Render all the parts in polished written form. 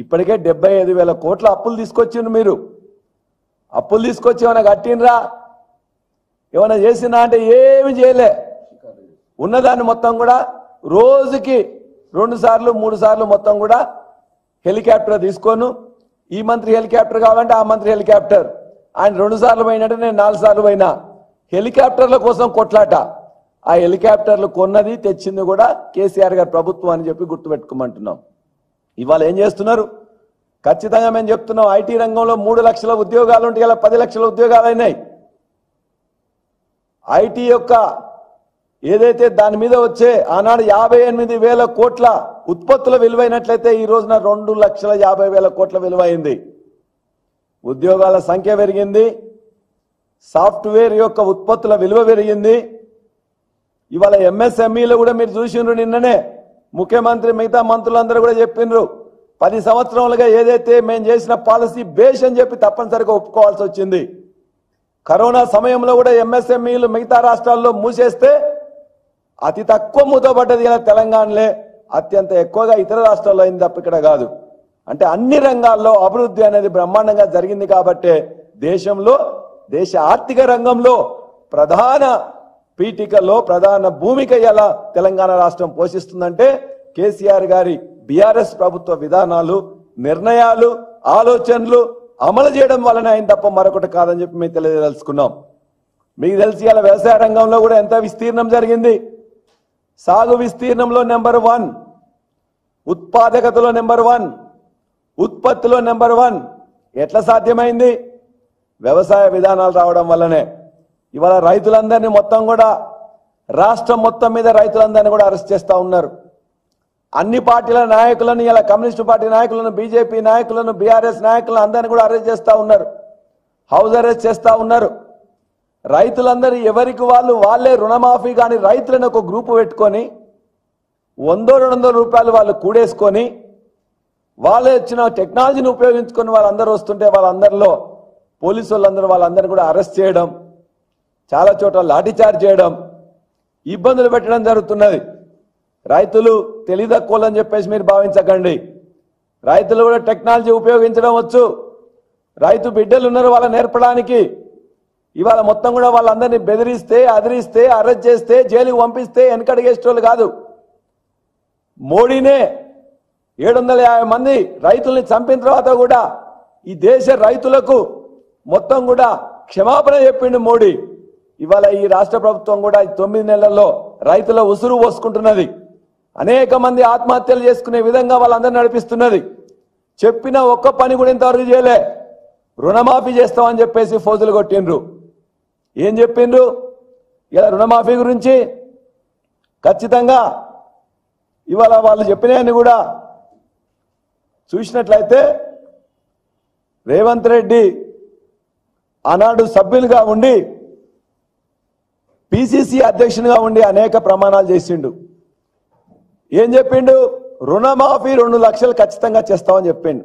ఇప్పటికే 75,000 కోట్ల అప్పులు తీసుకొచ్చిండ్రు మీరు. అప్పులు తీసుకొచ్చి ఏమైనా కట్టినరా, ఏమైనా చేసినా అంటే ఏమి చేయలే. ఉన్నదాన్ని మొత్తం కూడా రోజుకి 2 సార్లు 3 సార్లు మొత్తం కూడా హెలికాప్టర్ తీసుకోను. ఈ మంత్రి హెలికాప్టర్ కావాలంటే ఆ మంత్రి హెలికాప్టర్. ఆయన 2 సార్లు పోయినట్టు నేను 4 సార్లు పోయినా. హెలికాప్టర్ల కోసం కొట్లాట. ఆ హెలికాప్టర్లు కొన్నది తెచ్చింది కూడా కేసీఆర్ గారి ప్రభుత్వం అని చెప్పి గుర్తుపెట్టుకోమంటున్నాం. ఇవాళ ఏం చేస్తున్నారు? ఖచ్చితంగా మేము చెప్తున్నాం, ఐటీ రంగంలో 3 లక్షల ఉద్యోగాలు ఉంటే ఇలా 10 లక్షల ఉద్యోగాలు అయినాయి. ఐటీ యొక్క ఏదైతే దాని మీద వచ్చే ఆనాడు 58,000 కోట్ల ఉత్పత్తుల విలువైనట్లయితే ఈ రోజున 2,50,000 కోట్ల విలువైంది. ఉద్యోగాల సంఖ్య పెరిగింది, సాఫ్ట్వేర్ యొక్క ఉత్పత్తుల విలువ పెరిగింది. ఇవాళ ఎంఎస్ఎంఈలో కూడా మీరు చూసిండ్రు, నిన్ననే ముఖ్యమంత్రి మిగతా మంత్రులందరూ కూడా చెప్పిండ్రు 10 సంవత్సరాలుగా ఏదైతే మేము చేసిన పాలసీ బేస్ అని చెప్పి తప్పనిసరిగా ఒప్పుకోవాల్సి వచ్చింది. కరోనా సమయంలో కూడా ఎంఎస్ఎంఈలు మిగతా రాష్ట్రాల్లో మూసేస్తే అతి తక్కువ మూతపడ్డది ఇలా తెలంగాణలే, అత్యంత ఎక్కువగా ఇతర రాష్ట్రాల్లో అయింది తప్ప ఇక్కడ కాదు. అంటే అన్ని రంగాల్లో అభివృద్ధి అనేది బ్రహ్మాండంగా జరిగింది. కాబట్టి దేశంలో దేశ ఆర్థిక రంగంలో ప్రధాన పీఠికలో ప్రధాన భూమిక ఎలా తెలంగాణ రాష్ట్రం పోషిస్తుందంటే కేసీఆర్ గారి బీఆర్ఎస్ ప్రభుత్వ విధానాలు, నిర్ణయాలు, ఆలోచనలు అమలు చేయడం వలన ఆయన తప్ప మరొకటి కాదని చెప్పి మేము తెలియదలుచుకున్నాం. మీకు తెలిసి ఇలా వ్యవసాయ రంగంలో కూడా ఎంత విస్తీర్ణం జరిగింది. సాగు విస్తీర్ణంలో నెంబర్ 1, ఉత్పాదకతలో నెంబర్ 1, ఉత్పత్తిలో నెంబర్ 1. ఎట్లా సాధ్యమైంది? వ్యవసాయ విధానాలు రావడం వల్లనే. ఇవాళ రైతులందరినీ మొత్తం కూడా రాష్ట్రం మొత్తం మీద రైతులందరినీ కూడా అరెస్ట్ చేస్తూ ఉన్నారు. అన్ని పార్టీల నాయకులను, ఇలా కమ్యూనిస్టు పార్టీ నాయకులను, బీజేపీ నాయకులను, బీఆర్ఎస్ నాయకులను అందరినీ కూడా అరెస్ట్ చేస్తూ ఉన్నారు, హౌస్ అరెస్ట్ చేస్తూ ఉన్నారు. రైతులందరూ ఎవరికి వాళ్ళే రుణమాఫీ కానీ రైతులను ఒక గ్రూపు పెట్టుకొని 100-200 రూపాయలు వాళ్ళు కూడేసుకొని వాళ్ళే వచ్చిన టెక్నాలజీని ఉపయోగించుకొని వాళ్ళందరూ వస్తుంటే వాళ్ళందరిలో పోలీసు వాళ్ళందరూ కూడా అరెస్ట్ చేయడం, చాలా చోట్ల లాఠీచార్జ్ చేయడం, ఇబ్బందులు పెట్టడం జరుగుతున్నది. రైతులు తెలివితక్కువలని చెప్పేసి మీరు భావించకండి. రైతులు కూడా టెక్నాలజీ ఉపయోగించడం వచ్చు. రైతు బిడ్డలు ఉన్నారు వాళ్ళని నేర్పడానికి. ఇవాళ మొత్తం కూడా వాళ్ళందరినీ బెదిరిస్తే, అదిరిస్తే, అరెస్ట్ చేస్తే, జైలుకు పంపిస్తే వెనకడిగేసేటోళ్ళు కాదు. మోడీనే 750 మంది రైతుల్ని చంపిన తర్వాత కూడా ఈ దేశ రైతులకు మొత్తం కూడా క్షమాపణ చెప్పిండు మోడీ. ఇవాళ ఈ రాష్ట్ర ప్రభుత్వం కూడా 9 నెలల్లో రైతుల ఉసురు పోసుకుంటున్నది. అనేక మంది ఆత్మహత్యలు చేసుకునే విధంగా వాళ్ళందరినీ నడిపిస్తున్నది. చెప్పిన ఒక్క పని కూడా ఇంతవరకు చేయలే. రుణమాఫీ చేస్తామని చెప్పేసి ఫోజులు కొట్టిండ్రు. ఏం చెప్పిండ్రు? ఇలా రుణమాఫీ గురించి ఖచ్చితంగా ఇవాళ వాళ్ళు చెప్పినాయని కూడా చూసినట్లయితే రేవంత్ రెడ్డి ఆనాడు సభ్యులుగా ఉండి పిసిసి అధ్యక్షునిగా ఉండి అనేక ప్రమాణాలు చేసిండు. ఏం చెప్పిండు? రుణమాఫీ 2 లక్షలు ఖచ్చితంగా చేస్తామని చెప్పిండు.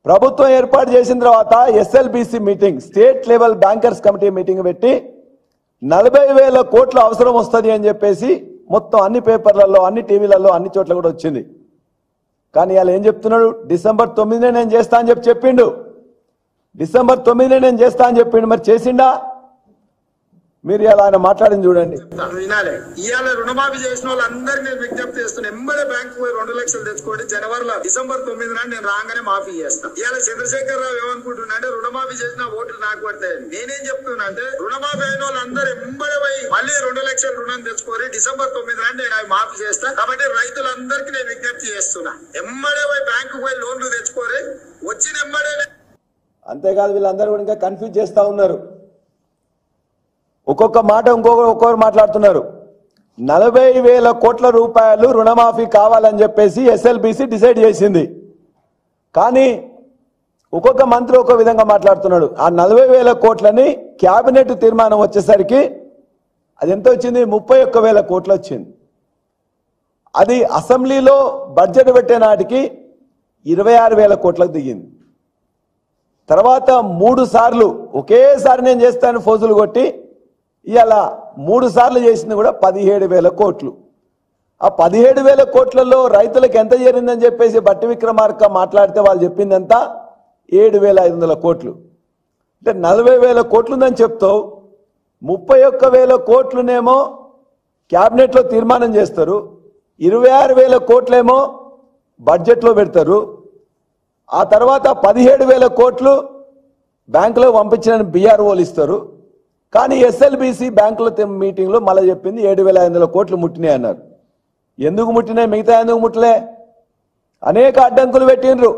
ప్రభుత్వం ఏర్పాటు చేసిన తర్వాత SLBC meeting, state level bankers committee meeting పెట్టి 40,000 కోట్ల అవసరం వస్తుంది అని చెప్పేసి మొత్తం అన్ని పేపర్లలో, అన్ని టీవీలలో, అన్ని చోట్ల కూడా వచ్చింది. కానీ వాళ్ళు ఏం చెప్తున్నాడు? డిసెంబర్ 9నే నేను చేస్తా అని చెప్పిండు. డిసెంబర్ 9నే నేను చేస్తా అని చెప్పిండు. మరి చేసిండా? మీరు ఇలా ఆయన మాట్లాడింది చూడండి. వినాలి. ఇవాళ రుణమాఫీ చేసిన వాళ్ళందరినీ నేను విజ్ఞప్తి చేస్తున్నా, ఎంబడే బ్యాంకు పోయి 2 లక్షలు తెచ్చుకోండి. జనవరిలో డిసెంబర్ 9 నాడు నేను రాగానే మాఫీ చేస్తాను. ఇవాళ చంద్రశేఖర్ రావు ఏమనుకుంటున్నా అంటే రుణమాఫీ చేసిన ఓట్లు నాకు పడతాయి. నేనేం చెప్తున్నా అంటే రుణమాఫీ అయిన వాళ్ళందరూ ఎంబడే పోయి మళ్ళీ 2 లక్షల రుణం తెచ్చుకోరి. డిసెంబర్ 9 నాడు నేను అవి మాఫీ చేస్తాను. కాబట్టి రైతులందరికీ నేను విజ్ఞప్తి చేస్తున్నా, ఎంబడే పోయి బ్యాంకు పోయి లోన్లు తెచ్చుకోరి. వచ్చిన ఎంబడే. అంతేకాదు వీళ్ళందరూ కూడా ఇంకా కన్ఫ్యూజ్ చేస్తా ఉన్నారు. ఒక్కొక్క మాట ఒక్కొక్కరు మాట్లాడుతున్నారు. 40,000 కోట్ల రూపాయలు రుణమాఫీ కావాలని చెప్పేసి ఎస్ఎల్బిసి డిసైడ్ చేసింది. కానీ ఒక్కొక్క మంత్రి ఒక్కొక్క విధంగా మాట్లాడుతున్నాడు. ఆ 40,000 కోట్లని క్యాబినెట్ తీర్మానం వచ్చేసరికి అది ఎంత వచ్చింది? 31,000 కోట్లు వచ్చింది. అది అసెంబ్లీలో బడ్జెట్ పెట్టే నాటికి 26,000 కోట్లకు దిగింది. తర్వాత 3 సార్లు ఒకేసారి నేను చేస్తాను ఫోజులు కొట్టి ఇవాళ 3 సార్లు చేసింది కూడా 17,000 కోట్లు. ఆ 17,000 కోట్లలో రైతులకు ఎంత చేరిందని చెప్పేసి బట్టి విక్రమార్క మాట్లాడితే వాళ్ళు చెప్పింది ఎంత 7,500 కోట్లు. అంటే 40,000 కోట్లు ఉందని చెప్తావు, 31,000 కోట్లునేమో క్యాబినెట్లో తీర్మానం చేస్తారు, 26,000 కోట్లేమో బడ్జెట్లో పెడతారు, ఆ తర్వాత 17,000 కోట్లు బ్యాంకులో పంపించిన బీఆర్ఓలు ఇస్తారు. కానీ ఎస్ఎల్బీసీ బ్యాంకుల మీటింగ్లో మళ్ళీ చెప్పింది 7,500 కోట్లు ముట్టినాయి అన్నారు. ఎందుకు ముట్టినాయి, మిగతా ఎందుకు ముట్టలే? అనేక అడ్డంకులు పెట్టిండ్రు.